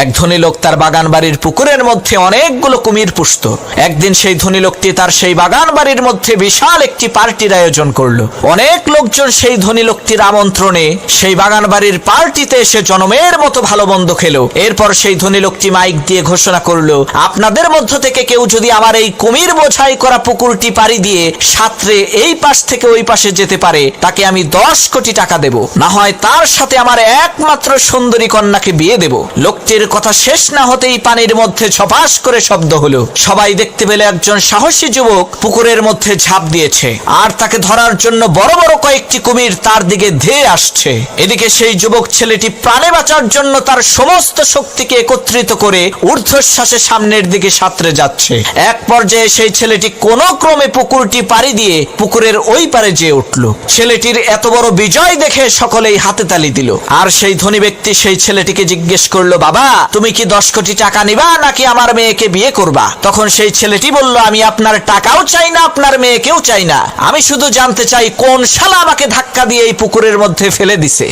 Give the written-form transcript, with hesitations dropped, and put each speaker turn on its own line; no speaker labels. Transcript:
এক ধনী লোক তার বাগান বাড়ির পুকুরের মধ্যে অনেকগুলো কুমির পুষত। একদিন সেই ধনী লোকটি তার সেই বাগান বাড়ির মধ্যে বিশাল একটি পার্টির আয়োজন করলো। অনেক লোকজন সেই ধনী লোকটির আমন্ত্রণে সেই বাগান বাড়ির পার্টিতে এসে জনমের মতো ভালো মন্দ খেলো। এরপর সেই ধনী লোকটি মাইক দিয়ে ঘোষণা করলো, আপনাদের মধ্য থেকে কেউ যদি আমার এই কুমির বোঝাই করা পুকুরটি পাড়ি দিয়ে সাঁতরে এই পাশ থেকে ওই পাশে যেতে পারে, তাকে আমি 10 কোটি টাকা দেব, না হয় তার সাথে আমার একমাত্র সুন্দরী কন্যাকে বিয়ে দেব। লোকটির কথা শেষ না হতেই পানির মধ্যে ছপাস করে শব্দ হলো। সবাই দেখতে পেলে একজন সাহসী যুবক পুকুরের মধ্যে ঝাঁপ দিয়েছে, আর তাকে ধরার জন্য বড় বড় কয়েকটি কুমির তার দিকে ধেয়ে আসছে। এদিকে সেই যুবক ছেলেটি প্রাণে বাঁচার জন্য তার সমস্ত শক্তিকে একত্রিত করে ঊর্ধ্বশ্বাসে সামনের দিকে সাঁতরে যাচ্ছে। এক পর্যায়ে সেই ছেলেটি কোনো ক্রমে পুকুরটি পাড়ি দিয়ে পুকুরের ওই পারে যেয়ে উঠল। ছেলেটির এত বড় বিজয় দেখে সকলেই হাতে তালি দিল। আর সেই ধনী ব্যক্তি সেই ছেলেটিকে জিজ্ঞেস করলো, বাবা তুমি কি 10 কোটি টাকা নিবা নাকি আমার মেয়েকে বিয়ে করবা? তখন সেই ছেলেটি বলল, আমি আপনার টাকাও চাই না, আপনার মেয়েকেও চাই না, আমি শুধু জানতে চাই কোন শালা আমাকে ধাক্কা দিয়ে এই পুকুরের মধ্যে ফেলে দিছে।